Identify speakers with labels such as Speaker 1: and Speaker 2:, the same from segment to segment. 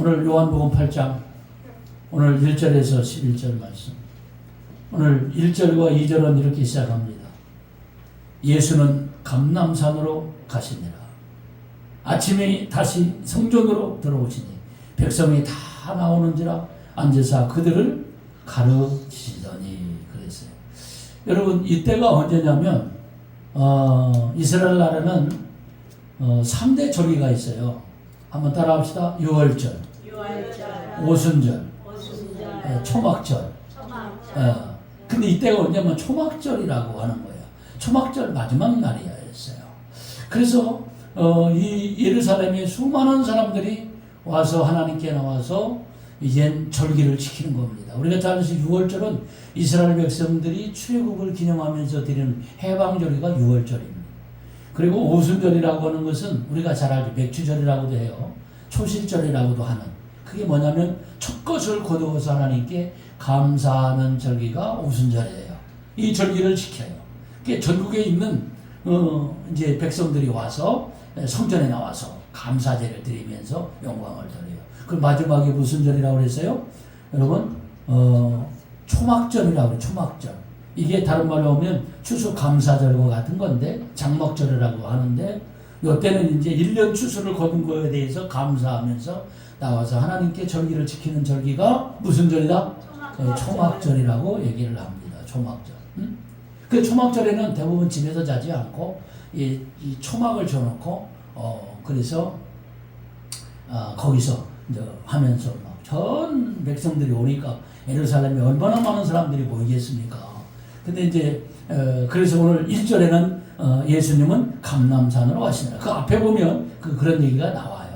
Speaker 1: 오늘 요한복음 8장 오늘 1절에서 11절 말씀. 오늘 1절과 2절은 이렇게 시작합니다. 예수는 감람산으로 가시니라. 아침에 다시 성전으로 들어오시니 백성이 다 나오는지라 앉으사 그들을 가르치시더니 그랬어요. 여러분 이때가 언제냐면 이스라엘 나라는 3대 절기가 있어요. 한번 따라합시다. 유월절, 오순절, 초막절. 근데 이때가 언제면 초막절이라고 하는 거예요. 초막절 마지막 날이었어요. 그래서 이 예루살렘에 수많은 사람들이 와서 하나님께 나와서 이젠 절기를 지키는 겁니다. 우리가 잘 아시는 유월절은 이스라엘 백성들이 출애굽을 기념하면서 드리는 해방절기가 유월절입니다. 그리고 오순절이라고 하는 것은 우리가 잘 알죠. 맥주절이라고도 해요. 초실절이라고도 하는. 그게 뭐냐면 첫 것을 거두어서 하나님께 감사하는 절기가 오순절이에요. 이 절기를 지켜요. 그게 전국에 있는 이제 백성들이 와서 성전에 나와서 감사제를 드리면서 영광을 돌려요. 그 마지막에 무슨 절이라고 그랬어요? 여러분 초막절이라고 해요. 초막절. 이게 다른 말로 하면 추수감사절과 같은 건데 장막절이라고 하는데 이때는 이제 1년 추수를 거둔 거에 대해서 감사하면서 나와서 하나님께 절기를 지키는 절기가 무슨 절이다? 초막절이라고 얘기를 합니다. 초막절. 그 초막절에는 대부분 집에서 자지 않고 이 초막을 줘놓고 그래서 거기서 이제 하면서 막 전 백성들이 오니까 예루살렘에 얼마나 많은 사람들이 모이겠습니까? 근데 이제 그래서 오늘 1절에는 예수님은 감람산으로 가시느라. 그 앞에 보면 그런 얘기가 나와요.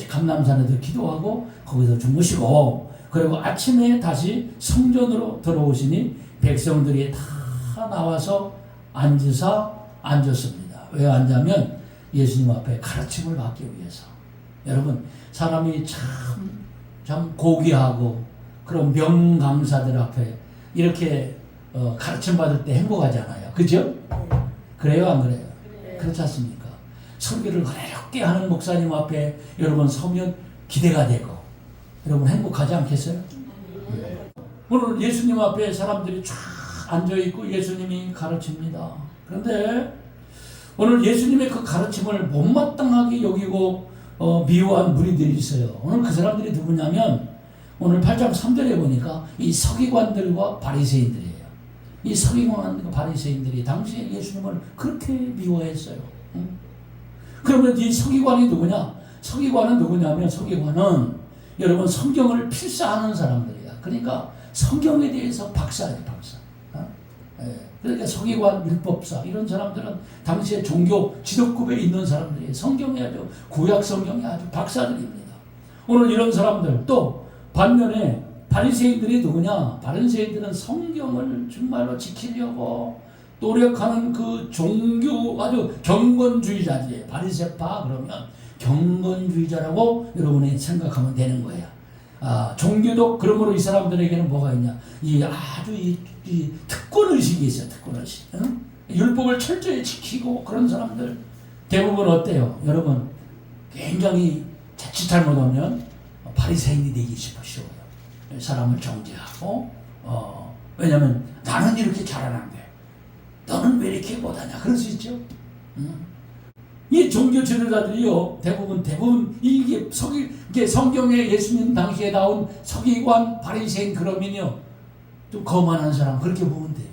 Speaker 1: 감람산에도 기도하고 거기서 주무시고 그리고 아침에 다시 성전으로 들어오시니 백성들이 다 나와서 앉았습니다. 왜 앉냐면 예수님 앞에 가르침을 받기 위해서. 여러분 사람이 참 고귀하고 그런 명강사들 앞에 이렇게 가르침 받을 때 행복하잖아요. 그죠? 그래요, 안 그래요? 그렇지 않습니까? 설교를 어렵게 하는 목사님 앞에 여러분 서면 기대가 되고 여러분 행복하지 않겠어요? 오늘 예수님 앞에 사람들이 쫙 앉아있고 예수님이 가르칩니다. 그런데 오늘 예수님의 그 가르침을 못마땅하게 여기고 미워한 무리들이 있어요. 오늘 그 사람들이 누구냐면 오늘 8장 3절에 보니까 이 서기관들과 바리새인들이에요. 이 서기관과 바리새인들이 당시에 예수님을 그렇게 미워했어요. 그러면 이 서기관이 누구냐? 서기관은 누구냐면 서기관은 여러분 성경을 필사하는 사람들이야. 그러니까 성경에 대해서 박사예요, 박사. 그러니까 서기관, 율법사 이런 사람들은 당시에 종교 지도급에 있는 사람들이에요. 성경이 아주 구약 성경이 아주 박사들입니다. 오늘 이런 사람들 또 반면에 바리새인들이 누구냐? 바리새인들은 성경을 정말로 지키려고 노력하는 그 종교 아주 경건주의자들이에요. 바리새파 그러면 경건주의자라고 여러분이 생각하면 되는 거예요. 종교도 그러므로 이 사람들에게는 뭐가 있냐? 아주 이 특권의식이 있어요. 특권의식. 응? 율법을 철저히 지키고 그런 사람들 대부분 어때요? 여러분 굉장히 자칫 잘못하면 바리새인이 되기 쉬워요. 사람을 정죄하고 왜냐하면 나는 이렇게 잘하는데 너는 왜 이렇게 못하냐 그럴 수 있죠. 이 종교 지도자들이요 대부분 이게 성경에 예수님 당시에 나온 서기관 바리새인 그러면요 좀 거만한 사람 그렇게 보면 돼요.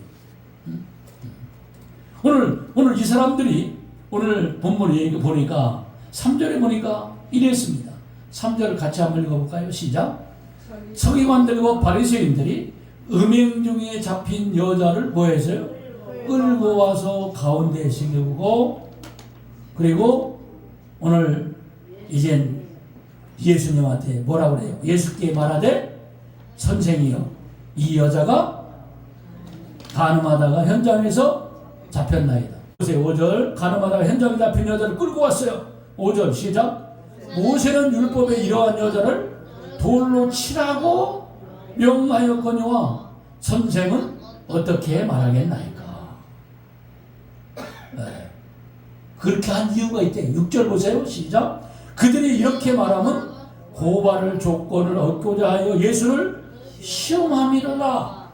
Speaker 1: 오늘 이 사람들이 오늘 본문에 보니까 3절에 보니까 이랬습니다. 3절을 같이 한번 읽어볼까요? 시작. 서기관들과 바리새인들이 음행 중에 잡힌 여자를 뭐 했어요? 끌고 와서 가운데에 세우고 그리고 오늘 이젠 예수님한테 뭐라고 그래요? 예수께 말하되 선생이여 이 여자가 간음하다가 현장에서 잡혔나이다. 보세요. 5절 간음하다가 현장에 잡힌 여자를 끌고 왔어요. 5절 시작. 모세는 율법에 이러한 여자를 돌로 치라고 명하였거니와 선생은 어떻게 말하겠나이까. 그렇게 한 이유가 있대. 6절 보세요. 시작. 그들이 이렇게 말하면 고발을 조건을 얻고자 하여 예수를 시험함이로라.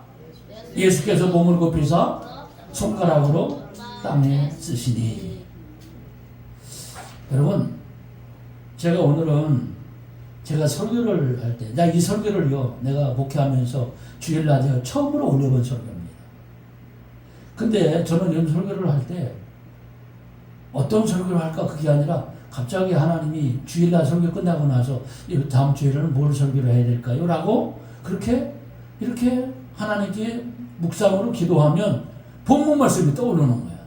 Speaker 1: 예수께서 몸을 굽히사 손가락으로 땅에 쓰시니. 여러분, 제가 오늘은 제가 설교를 할 때, 이 설교를요, 내가 목회하면서 주일 낮에 처음으로 올려본 설교입니다. 근데 저는 이런 설교를 할 때 어떤 설교를 할까 그게 아니라 갑자기 하나님이 주일날 설교 끝나고 나서 다음 주일에는 뭘 설교를 해야 될까요? 라고 이렇게 하나님께 묵상으로 기도하면 본문 말씀이 떠오르는 거야.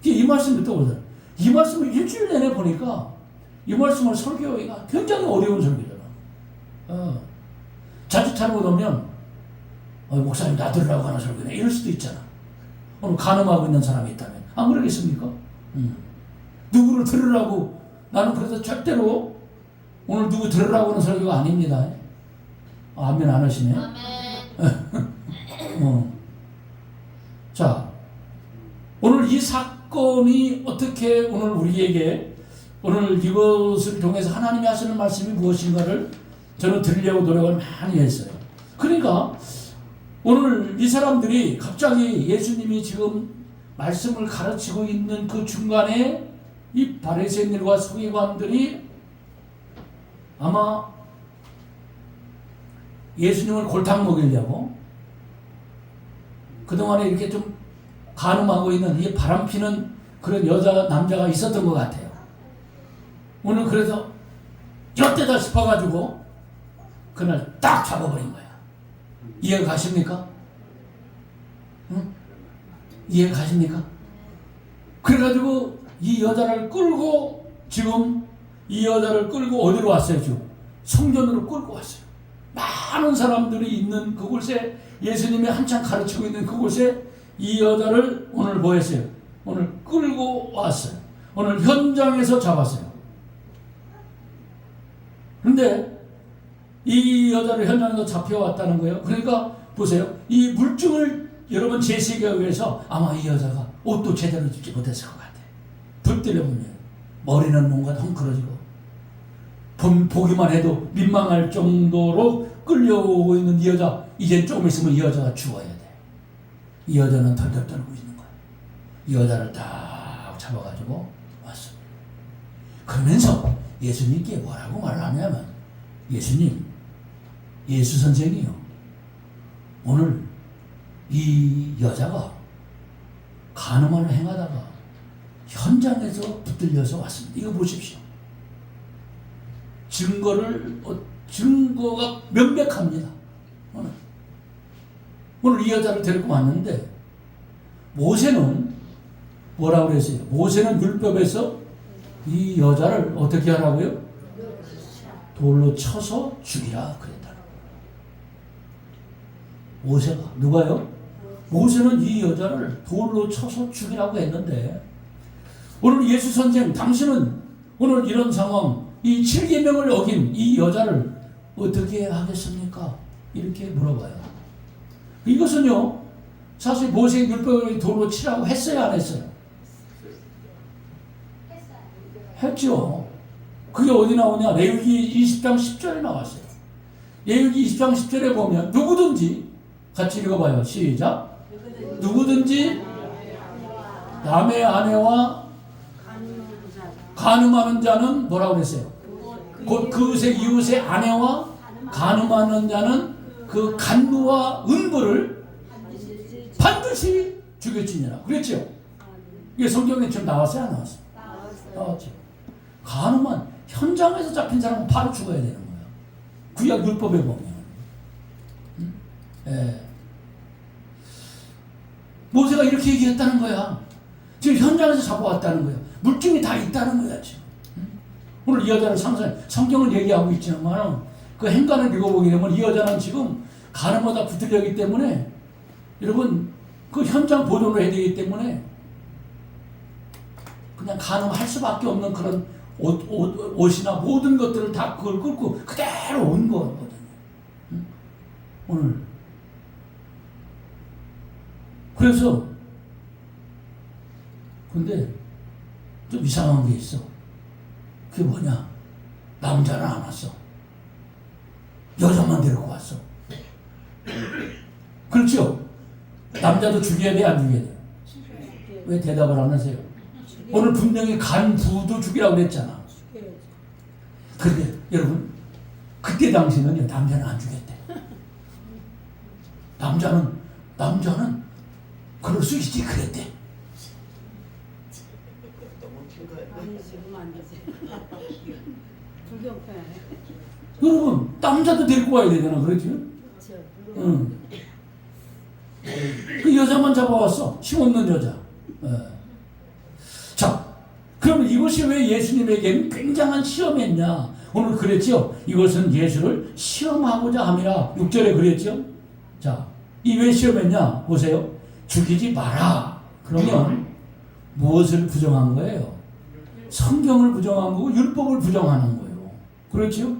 Speaker 1: 이 말씀이 떠오르더라. 이 말씀을 일주일 내내 보니까 이 말씀을 설교하기가 굉장히 어려운 설교잖아. 자주 잘못하면 목사님 나 들으라고 하는 설교네 이럴 수도 있잖아. 오늘 간음하고 있는 사람이 있다면 안 그러겠습니까? 누구를 들으라고, 나는 그래서 절대로 오늘 누구 들으라고 하는 설교가 아닙니다. 아멘 안 하시네. 자, 오늘 이 사건이 어떻게 오늘 우리에게 오늘 이것을 통해서 하나님이 하시는 말씀이 무엇인가를 저는 들으려고 노력을 많이 했어요. 그러니까 오늘 이 사람들이 갑자기 예수님이 지금 말씀을 가르치고 있는 그 중간에 이 바리새인들과 서기관들이 아마 예수님을 골탕 먹이려고 그동안에 이렇게 좀 간음하고 있는 이 바람피는 그런 남자가 있었던 것 같아요. 오늘 그래서 엿대다 싶어가지고 그날 딱 잡아버린 거야. 이해가 가십니까? 응? 이해가 가십니까? 그래가지고 이 여자를 끌고 지금 이 여자를 끌고 어디로 왔어요? 지금 성전으로 끌고 왔어요. 많은 사람들이 있는 그곳에 예수님이 한참 가르치고 있는 그곳에 이 여자를 오늘 뭐 했어요? 오늘 끌고 왔어요. 오늘 현장에서 잡았어요. 근데 이 여자를 현장에서 잡혀왔다는 거예요. 그러니까 보세요. 이 물증을 여러분 제시하기 위해서 아마 이 여자가 옷도 제대로 입지 못했을 것 같아요. 붙들려 보면 머리는 뭔가 헝클어지고 보기만 해도 민망할 정도로 끌려오고 있는 이 여자, 이제 조금 있으면 이 여자가 죽어야 돼. 이 여자는 덜덜 떨고 있는 거야. 이 여자를 딱 잡아가지고 왔습니다. 그러면서 예수님께 뭐라고 말을 하냐면, 예수님, 예수 선생이요, 오늘 이 여자가 간음을 행하다가 현장에서 붙들려서 왔습니다. 이거 보십시오. 증거가 명백합니다. 오늘 이 여자를 데리고 왔는데, 모세는 뭐라고 그랬어요? 모세는 율법에서 이 여자를 어떻게 하라고요? 돌로 쳐서 죽이라 그랬다. 모세가, 누가요? 모세는 이 여자를 돌로 쳐서 죽이라고 했는데, 오늘 예수 선생, 당신은 오늘 이런 상황, 이 7계명을 어긴 이 여자를 어떻게 하겠습니까? 이렇게 물어봐요. 이것은요, 사실 모세의 율법을 돌로 치라고 했어요, 안 했어요? 했죠. 그게 어디 나오냐? 레위기 20장 10절에 나왔어요. 레위기 20장 10절에 보면 누구든지, 같이 읽어봐요. 시작. 누구든지 남의 아내와 간음하는 자는 뭐라고 그랬어요? 곧 그것의 이웃의 아내와 간음하는 자는 그 간부와 은부를 반드시 죽일지니라. 그랬죠? 이게 성경에 지금 나왔어요? 안 나왔어요? 나왔죠. 간음한 현장에서 잡힌 사람은 바로 죽어야 되는 거예요. 구약 율법에 보면. 모세가 이렇게 얘기했다는 거야. 지금 현장에서 잡아왔다는 거야. 물증이 다 있다는 거야, 지금. 오늘 이 여자를 성경은 얘기하고 있지만 그 행간을 읽어보게 되면 이 여자는 지금 간음하다 붙들려기 때문에, 여러분, 그 현장 보존을 해야 되기 때문에 그냥 간음할 수밖에 없는 그런 옷이나 모든 것들을 다 그걸 끌고 그대로 온 거거든요. 오늘. 그래서, 근데 좀 이상한 게 있어. 그게 뭐냐? 남자는 안 왔어. 데리고 왔어. 그렇죠? 남자도 죽여야 돼, 안 죽여야 돼? 왜 대답을 안 하세요? 오늘 분명히 간부도 죽이라고 그랬잖아. 그런데 여러분, 그때 당시는요, 남자는 안 죽였대. 남자는 그럴 수 있지 그랬대. 여러분, 남자도 데리고 와야 되잖아, 그렇지? 응. 그 여자만 잡아왔어. 힘없는 여자. 자, 그러면 이것이 왜 예수님에게는 굉장한 시험이었냐? 오늘 그랬죠? 이것은 예수를 시험하고자 함이라 6절에 그랬죠? 자, 이 왜 시험했냐? 보세요. 죽이지 마라. 그러면 무엇을 부정한 거예요? 성경을 부정한 거고 율법을 부정하는 거예요. 그렇죠?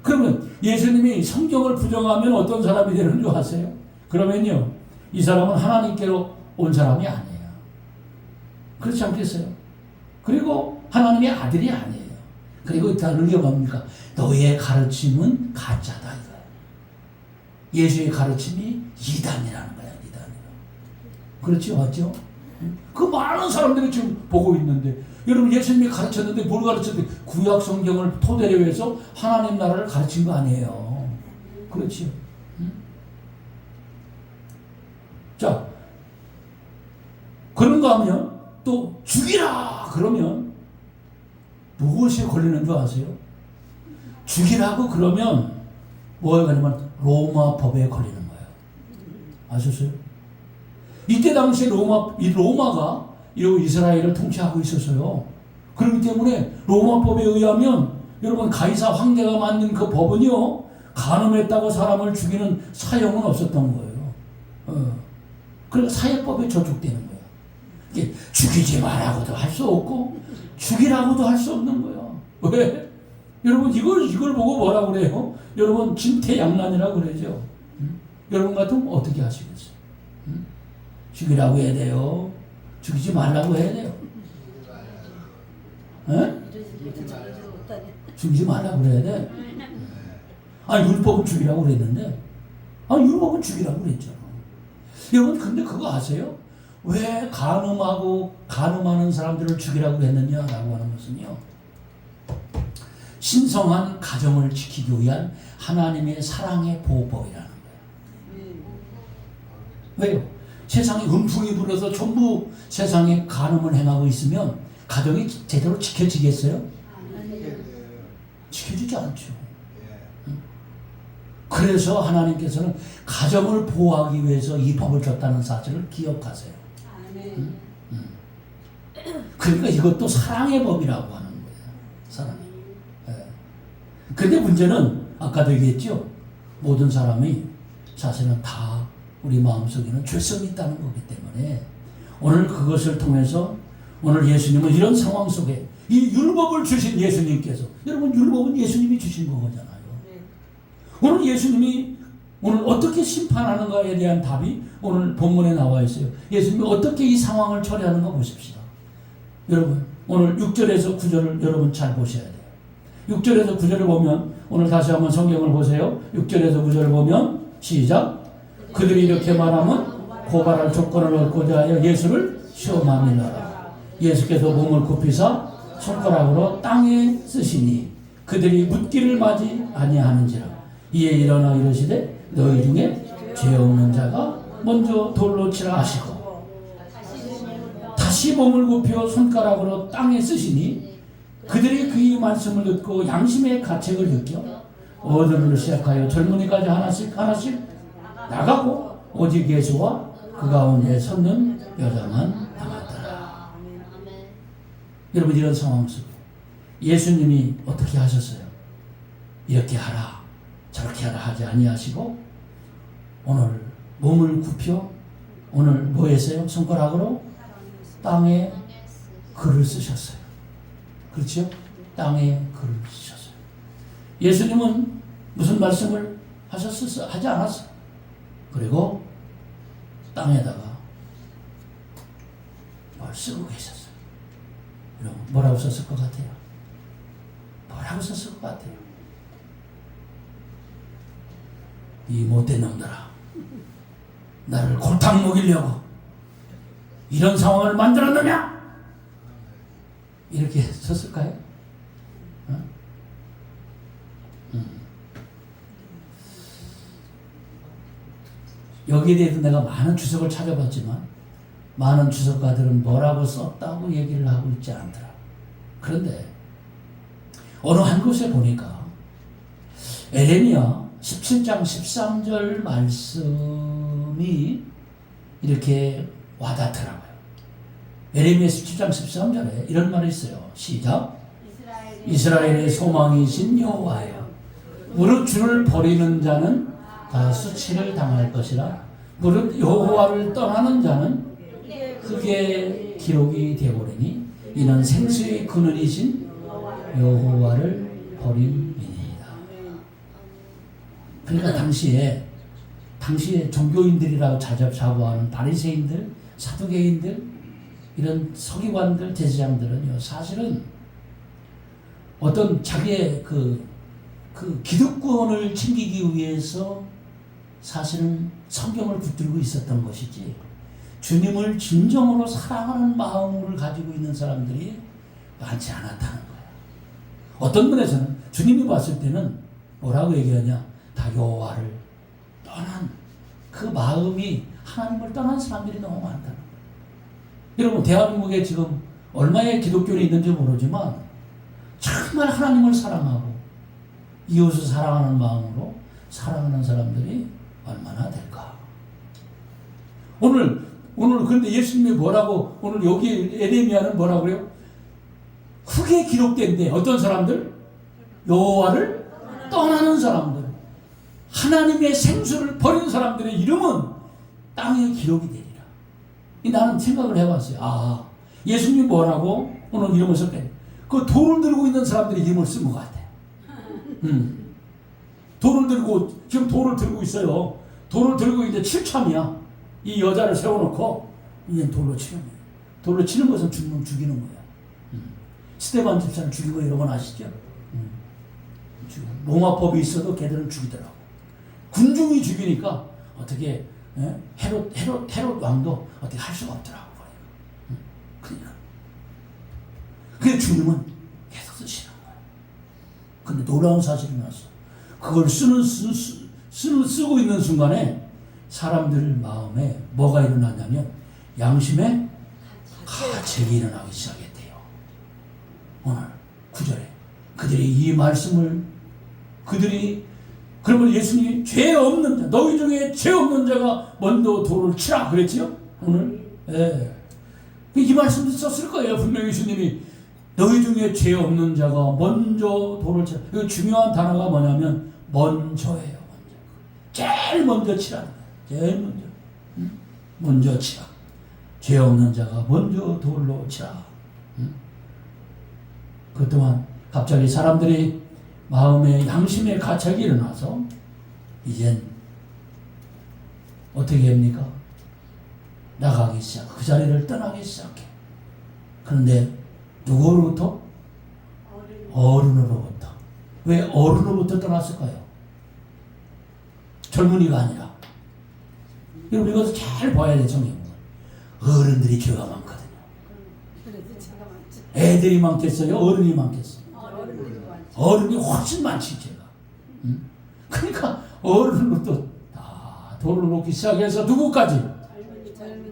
Speaker 1: 그러면 예수님이 성경을 부정하면 어떤 사람이 되는 줄 아세요? 그러면요, 이 사람은 하나님께로 온 사람이 아니에요. 그렇지 않겠어요? 그리고 하나님의 아들이 아니에요. 그리고 다른 게 뭡니까? 너의 가르침은 가짜다 이거예요. 예수의 가르침이 이단이라는 거야. 그렇죠? 맞죠? 그 많은 사람들이 지금 보고 있는데, 여러분 예수님이 가르쳤는데 뭘 가르쳤는데? 구약 성경을 토대로 해서 하나님 나라를 가르친 거 아니에요. 그렇죠? 자, 그런가 하면 또 죽이라 그러면 무엇이 걸리는 줄 아세요? 죽이라고 그러면 뭐에 걸리면 로마 법에 걸리는 거예요. 아셨어요? 이때 당시에 로마가 이스라엘을 통치하고 있었어요. 그렇기 때문에 로마법에 의하면 여러분 가이사 황제가 만든 그 법은요, 간음했다고 사람을 죽이는 사형은 없었던 거예요. 그러니까 사회법에 저촉되는 거예요. 이게 죽이지 말라고도 할 수 없고 죽이라고도 할 수 없는 거예요. 왜? 여러분 이걸 보고 뭐라고 그래요? 여러분 진퇴양난이라고 그러죠. 여러분 같으면 어떻게 하시겠어요? 죽이라고 해야 돼요? 죽이지 말라고 해야 돼요? 죽이지 말라고 그래야 돼? 율법은 죽이라고 그랬는데, 율법은 죽이라고 그랬잖아. 여러분, 근데 그거 아세요? 왜 간음하는 사람들을 죽이라고 했느냐라고 하는 것은요, 신성한 가정을 지키기 위한 하나님의 사랑의 보호법이라는 거예요. 왜요? 세상에 음풍이 불어서 전부 세상에 간음을 행하고 있으면 가정이 제대로 지켜지겠어요? 지켜지지 않죠. 그래서 하나님께서는 가정을 보호하기 위해서 이 법을 줬다는 사실을 기억하세요. 그러니까 이것도 사랑의 법이라고 하는 거예요. 사랑의. 근데 문제는 아까도 얘기했죠. 모든 사람이 사실은 다 우리 마음속에는 죄성이 있다는 거기 때문에 오늘 그것을 통해서 오늘 예수님은 이런 상황 속에 이 율법을 주신 예수님께서, 여러분 율법은 예수님이 주신 거잖아요. 오늘 예수님이 오늘 어떻게 심판하는가에 대한 답이 오늘 본문에 나와 있어요. 예수님이 어떻게 이 상황을 처리하는가 보십시다. 여러분 오늘 6절에서 9절을 여러분 잘 보셔야 돼요. 6절에서 9절을 보면, 오늘 다시 한번 성경을 보세요. 6절에서 9절을 보면 시작. 그들이 이렇게 말하면 고발할 조건을 얻고자 하여 예수를 시험함이라. 예수께서 몸을 굽히사 손가락으로 땅에 쓰시니 그들이 묻기를 맞이 아니하는지라. 이에 일어나 이르시되 너희 중에 죄 없는 자가 먼저 돌로 치라 하시고, 다시 몸을 굽혀 손가락으로 땅에 쓰시니 그들이 그의 말씀을 듣고 양심의 가책을 느껴 어른을 시작하여 젊은이까지 하나씩 나가고 오직 예수와 그 가운데 섰는 여자만 남았더라. 여러분 이런 상황 속에 예수님이 어떻게 하셨어요? 이렇게 하라 저렇게 하라 하지 아니하시고 오늘 몸을 굽혀 오늘 뭐 했어요? 손가락으로 땅에 글을 쓰셨어요. 그렇죠? 땅에 글을 쓰셨어요. 예수님은 무슨 말씀을 하지 않았어요. 그리고 땅에다가 뭘 쓰고 계셨어요. 여러분 뭐라고 썼을 것 같아요? 뭐라고 썼을 것 같아요? 이 못된 놈들아, 나를 골탕 먹이려고 이런 상황을 만들었느냐? 이렇게 썼을까요? 어? 여기에 대해서 내가 많은 주석을 찾아봤지만 많은 주석가들은 뭐라고 썼다고 얘기를 하고 있지 않더라. 그런데 어느 한 곳에 보니까 에레미야 17장 13절 말씀이 이렇게 와닿더라고요. 에레미야 17장 13절에 이런 말이 있어요. 시작. 이스라엘의 소망이신 여호와여, 무릇 주를 버리는 자는 다 수치를 당할 것이라. 무릇 여호와를 떠나는 자는 흙의 기록이 되어버리니 이는 생수의 근원이신 여호와를 버림이니이다. 그러니까 당시에 종교인들이라고 자부하는 바리새인들, 사두개인들, 이런 서기관들, 제사장들은요, 사실은 어떤 자기의 그 기득권을 챙기기 위해서 사실은 성경을 붙들고 있었던 것이지, 주님을 진정으로 사랑하는 마음을 가지고 있는 사람들이 많지 않았다는 거예요. 어떤 면에서는 주님이 봤을 때는 뭐라고 얘기하냐, 다 여호와를 떠난 그 마음이, 하나님을 떠난 사람들이 너무 많다는 거예요. 여러분, 대한민국에 지금 얼마의 기독교인이 있는지 모르지만 정말 하나님을 사랑하고 이웃을 사랑하는 마음으로 사랑하는 사람들이 얼마나 될까? 오늘 그런데 예수님이 뭐라고, 오늘 여기 에레미야는 뭐라고 그래요? 흙에 기록된데 어떤 사람들? 여호와를 떠나는 사람들, 하나님의 생수를 버린 사람들의 이름은 땅에 기록이 되리라. 나는 생각을 해봤어요. 예수님이 뭐라고 오늘 이름을 썼대? 그 돌을 들고 있는 사람들의 이름을 쓴 것 같아. 지금 돌을 들고 있어요. 돌을 들고 있는데 칠참이야. 이 여자를 세워놓고 이제 돌로 치는 거예요. 돌로 치는 것은 죽이는 거야. 스데반 집사를 죽이고 이런 건 아시죠? 로마법이 있어도 걔들은 죽이더라고. 군중이 죽이니까 어떻게 헤롯 왕도 어떻게 할 수가 없더라고. 그러니까 그게 주님은 계속 쓰시는 거예요. 근데 놀라운 사실이 나왔어. 그걸 쓰고 있는 순간에 사람들 마음에 뭐가 일어나냐면 양심의 가책이 일어나기 시작했대요. 오늘 9절에 그들이 이 말씀을, 그러면 예수님이 죄 없는 자, 너희 중에 죄 없는 자가 먼저 돌을 치라 그랬지요? 오늘. 이 말씀도 썼을 거예요. 분명히 예수님이 너희 중에 죄 없는 자가 먼저 돌을 치라. 이 중요한 단어가 뭐냐면 먼저예요. 제일 먼저 치라는 거예요. 제일 먼저. 먼저 치라. 죄 없는 자가 먼저 돌로 치라. 그동안 갑자기 사람들이 마음에 양심의 가책이 일어나서 이젠 어떻게 합니까? 나가기 시작. 그 자리를 떠나기 시작해. 그런데 누구로부터? 어른으로부터. 왜 어른으로부터 떠났을까요? 젊은이가 아니라. 여러분, 이것을 잘 봐야 돼. 성경은 어른들이 죄가 많거든요. 애들이 많겠어요? 어른이 많겠어요? 어른이 훨씬 많지, 죄가. 그러니까 어른으로부터 다 돌을 놓기 시작해서 누구까지?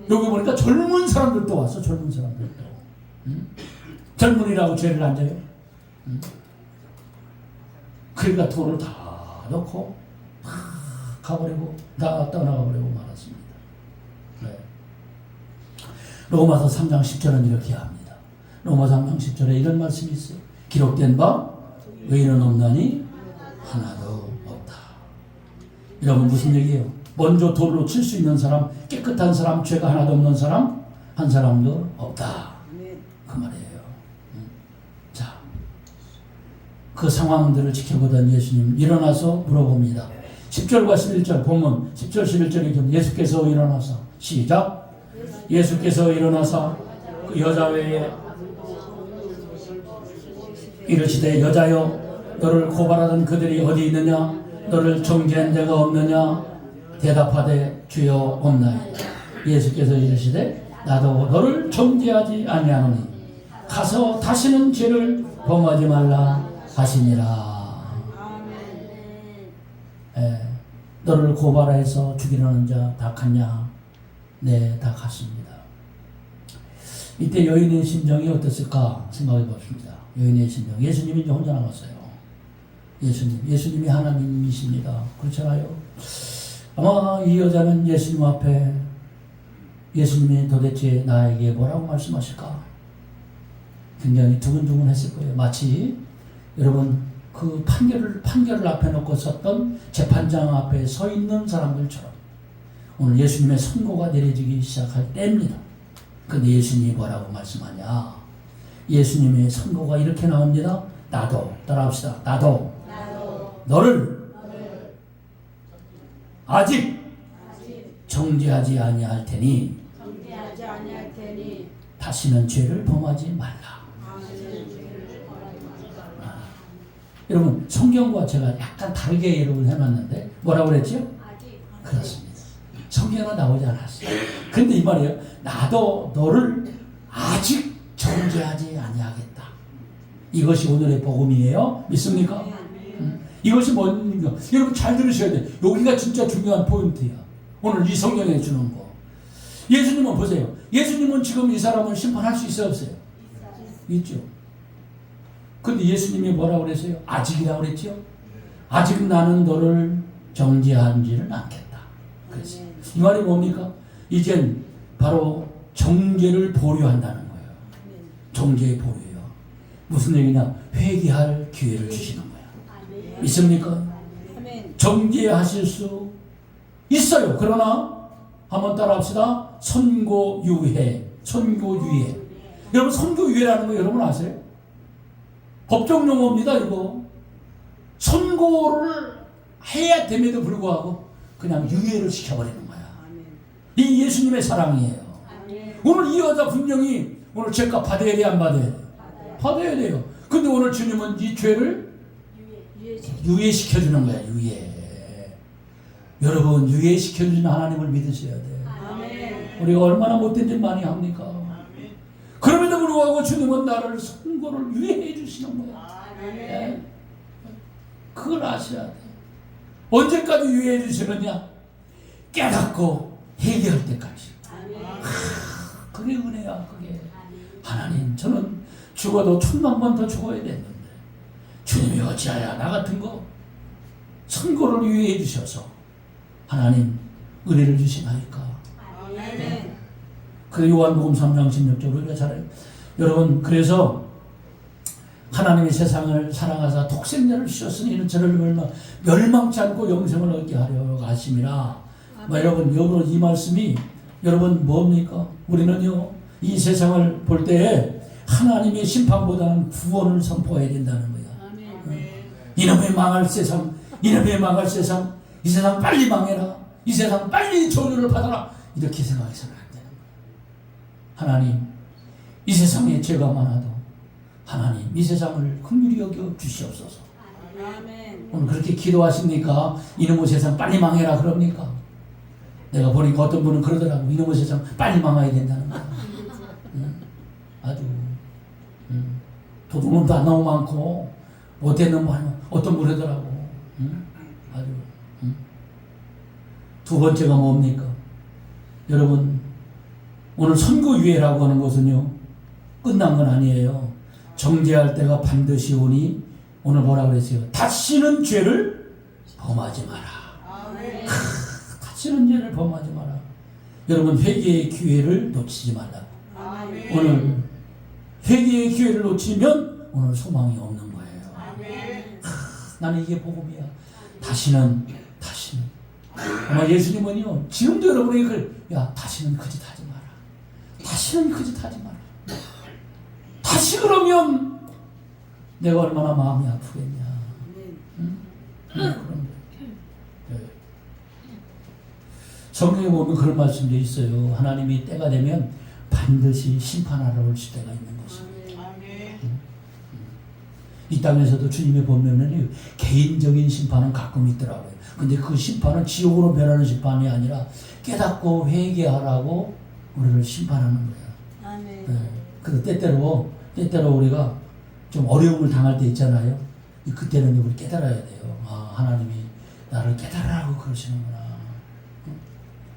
Speaker 1: 여기 보니까 젊은 사람들도 왔어. 젊은 사람들도. 젊은이라고 죄를 안 져요? 그러니까 돌을 다 넣고 다 가버리고 다 떠나가버리고 말았습니다. 네. 로마서 3장 10절은 이렇게 합니다. 로마서 3장 10절에 이런 말씀이 있어요. 기록된 바 의인은 없나니 하나도 없다. 여러분, 무슨 얘기예요? 먼저 돌로 칠 수 있는 사람, 깨끗한 사람, 죄가 하나도 없는 사람 한 사람도 없다. 그 말이에요. 자, 그 상황들을 지켜보던 예수님 일어나서 물어봅니다. 10절과 11절 본문 10절 11절에 예수께서 일어나서 시작. 예수께서 일어나서 그 여자 외에 이르시되 여자여, 너를 고발하던 그들이 어디 있느냐? 너를 정죄한 자가 없느냐? 대답하되 주여 없나이다. 예수께서 이르시되 나도 너를 정죄하지 아니하노니 가서 다시는 죄를 범하지 말라 하시니라. 너를 고발해서 죽이려는 자 다 갔냐? 네, 다 갔습니다. 이때 여인의 심정이 어땠을까 생각해 봅시다. 여인의 심정. 예수님이 이제 혼자 남았어요. 예수님이 하나님이십니다. 그렇잖아요. 아마 이 여자는 예수님 앞에 예수님이 도대체 나에게 뭐라고 말씀하실까? 굉장히 두근두근 했을 거예요. 마치 여러분 그 판결을 앞에 놓고 섰던 재판장 앞에 서 있는 사람들처럼 오늘 예수님의 선고가 내려지기 시작할 때입니다. 근데 예수님이 뭐라고 말씀하냐? 예수님의 선고가 이렇게 나옵니다. 나도, 따라합시다. 나도 너를 아직 정죄하지 아니할 테니 다시는 죄를 범하지 말라. 여러분 성경과 제가 약간 다르게 여러분 해놨는데 뭐라고 그랬죠? 그렇습니다. 성경은 나오지 않았어요. 근데 이 말이에요. 나도 너를 아직 정죄하지 아니하겠다. 이것이 오늘의 복음이에요. 믿습니까? 이것이 뭡니까? 여러분 잘 들으셔야 돼요. 여기가 진짜 중요한 포인트야. 오늘 이 성경에 주는 거. 예수님은 보세요. 예수님은 지금 이 사람을 심판할 수 있어요, 없어요? 있죠. 근데 예수님이 뭐라고 그랬어요? 아직이라고 그랬죠? 아직 나는 너를 정죄하지는 않겠다. 그랬어요. 이 말이 뭡니까? 이젠 바로 정죄를 보류한다는 거예요. 정죄의 보류요. 무슨 얘기냐? 회개할 기회를 주시는 거예요. 믿습니까? 정죄하실 수 있어요. 그러나 한번 따라합시다. 선고유예. 선고유예. 여러분 선고유예라는 거 여러분 아세요? 법정 용어입니다. 이거 선고를 해야 됨에도 불구하고 그냥 유예를 시켜버리는 거야. 이 예수님의 사랑이에요. 오늘 이 여자 분명히 오늘 죄값 받아야 돼, 안 받아야 돼? 받아야 돼요. 근데 오늘 주님은 이 죄를 유예시켜주는 거야. 유예. 여러분 유예시켜주는 하나님을 믿으셔야 돼. 우리가 얼마나 못된 짓 많이 합니까? 그럼에도 불구하고 주님은 나를 선고를 유예해 주시는 거야. 네? 그걸 아셔야 돼. 언제까지 유예해 주시느냐? 깨닫고 회개할 때까지. 그게 은혜야. 그게. 하나님 저는 죽어도 1000만 번 더 죽어야 되는데 주님이 어찌하여 나 같은 거 선고를 유예해 주셔서 하나님 은혜를 주시나이까. 그 요한복음 3장 16절 우리가 잘 알아요. 여러분 그래서 하나님이 세상을 사랑하사 독생자를 주셨으니 이는 저를 멸망치 않고 영생을 얻게 하려 하심이라. 여러분 이 말씀이 여러분 뭡니까? 우리는요 이 세상을 볼 때에 하나님의 심판보다는 구원을 선포해야 된다는 거야. 이놈의 망할 세상, 이놈의 망할 세상, 이 세상 빨리 망해라, 이 세상 빨리 저주를 받아라, 이렇게 생각해서는 안 되는 거야. 하나님 이 세상에 죄가 많아도 하나님 이 세상을 긍휼히 여겨 주시옵소서. 오늘 그렇게 기도하십니까? 이놈의 세상 빨리 망해라 그럽니까? 내가 보니까 어떤 분은 그러더라고. 이놈의 세상 빨리 망해야 된다는 거야. 아주 도둑놈도 안 너무 많고 못된 놈 많고 어떤 분 그러더라고. 아주 두 번째가 뭡니까? 여러분 오늘 선고유예라고 하는 것은요 끝난 건 아니에요. 정죄할 때가 반드시 오니 오늘 뭐라고 그랬어요? 다시는 죄를 범하지 마라. 다시는 죄를 범하지 마라. 여러분 회개의 기회를 놓치지 말라. 오늘 회개의 기회를 놓치면 오늘 소망이 없는 거예요. 나는 이게 복음이야. 다시는 아마 예수님은요 지금도 여러분에게 다시는 그 짓 하지 마라. 다시는 그 짓 하지 마라. 다시 그러면 내가 얼마나 마음이 아프겠냐. 그럼 성경에 보면 그런 말씀도 있어요. 하나님이 때가 되면 반드시 심판하러 오실 때가 있는 것입니다. 이 땅에서도 주님의 보면은 개인적인 심판은 가끔 있더라고요. 근데 그 심판은 지옥으로 멸하는 심판이 아니라 깨닫고 회개하라고 우리를 심판하는 거예요.
Speaker 2: 아멘.
Speaker 1: 네. 그래서 때때로 우리가 좀 어려움을 당할 때 있잖아요. 그때는 우리 깨달아야 돼요. 아, 하나님이 나를 깨달으라고 그러시는구나.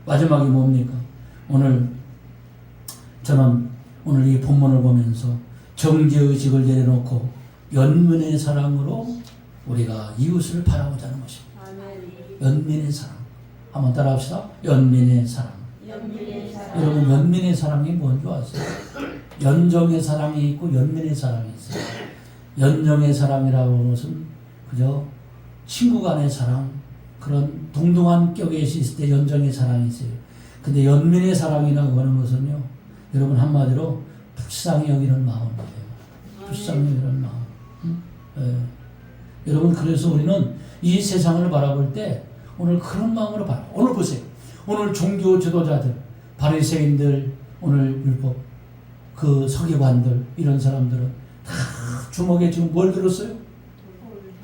Speaker 1: 마지막이 뭡니까? 저는 오늘 이 본문을 보면서 정죄의식을 내려놓고 연민의 사랑으로 우리가 이웃을 바라보자 하는 것입니다.
Speaker 2: 아멘.
Speaker 1: 연민의 사랑. 한번 따라합시다. 연민의 사랑.
Speaker 2: 연민의 사랑.
Speaker 1: 여러분, 연민의 사랑이 뭔지 아세요? 연정의 사랑이 있고 연민의 사랑이 있어요. 연정의 사랑이라고 하는 것은 그저 친구 간의 사랑, 그런 동등한 격에 있을 때 연정의 사랑이 있어요. 근데 연민의 사랑이라고 하는 것은요, 여러분 한마디로 불쌍히 여기는 마음이에요. 불쌍히 여기는 마음. 여러분, 그래서 우리는 이 세상을 바라볼 때 오늘 그런 마음으로 바라. 오늘 보세요. 오늘 종교 지도자들, 바리새인들, 오늘 율법, 그 서기관들, 이런 사람들은 다 주먹에 지금 뭘 들었어요?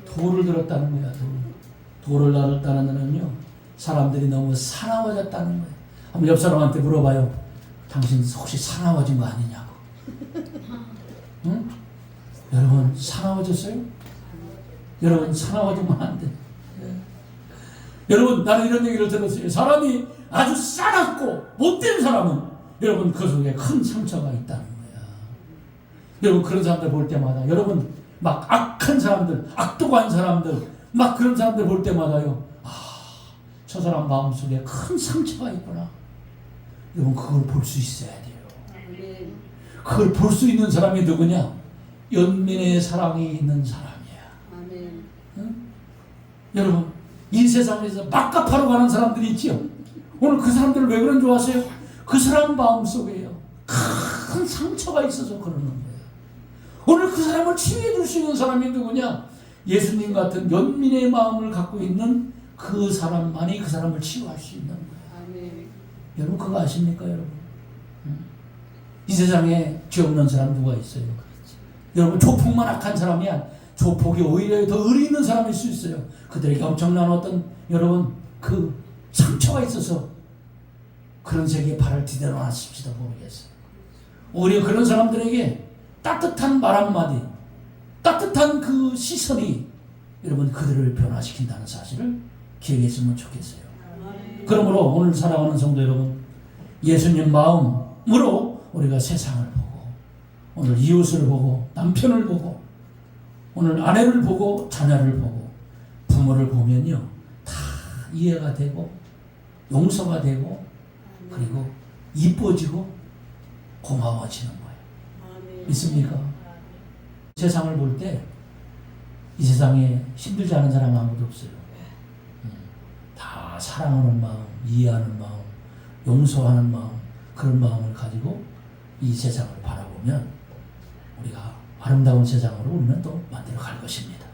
Speaker 1: 돌을 들었다는 거야. 돌을 들었다는 거는요, 사람들이 너무 사나워졌다는 거예요. 한번 옆 사람한테 물어봐요. 당신 혹시 사나워진 거 아니냐고. 응? 여러분, 사나워졌어요? 여러분, 사나워지면 안 돼. 여러분, 나는 이런 얘기를 들었어요. 사람이 아주 싸납고 못된 사람은 여러분 그 속에 큰 상처가 있다는 거야. 여러분, 그런 사람들 볼 때마다, 여러분 막 악한 사람들, 악독한 사람들, 막 그런 사람들 볼 때마다요, 저 사람 마음속에 큰 상처가 있구나. 여러분, 그걸 볼 수 있어야 돼요. 그걸 볼 수 있는 사람이 누구냐? 연민의 사랑이 있는 사람이야.
Speaker 2: 아멘.
Speaker 1: 응? 여러분, 이 세상에서 막가파로 가는 사람들이 있지요. 오늘 그 사람들을 왜 그런 줄 아세요? 그 사람 마음속에요, 큰 상처가 있어서 그러는 거예요. 오늘 그 사람을 치유해 줄 수 있는 사람이 누구냐? 예수님 같은 연민의 마음을 갖고 있는 그 사람만이 그 사람을 치유할 수 있는 거예요.
Speaker 2: 아멘.
Speaker 1: 여러분, 그거 아십니까, 여러분? 이 세상에 죄 없는 사람 누가 있어요? 여러분, 조폭만 악한 사람이야. 조폭이 오히려 더 의리 있는 사람일 수 있어요. 그들에게 엄청난 어떤, 여러분, 그 상처가 있어서 그런 세계에 발을 디뎌놨을지도 모르겠어요. 오히려 그런 사람들에게 따뜻한 말 한마디, 따뜻한 그 시선이 여러분 그들을 변화시킨다는 사실을 기억했으면 좋겠어요. 그러므로 오늘 살아가는 성도 여러분, 예수님 마음으로 우리가 세상을 보고, 오늘 이웃을 보고, 남편을 보고, 오늘 아내를 보고, 자녀를 보고, 부모를 보면요, 다 이해가 되고, 용서가 되고, 그리고 이뻐지고 고마워지는 거예요. 믿습니까? 세상을 볼 때 이 세상에 힘들지 않은 사람 아무도 없어요. 다 사랑하는 마음, 이해하는 마음, 용서하는 마음, 그런 마음을 가지고 이 세상을 바라보면 우리가 아름다운 세상으로 우리는 또 만들어 갈 것입니다.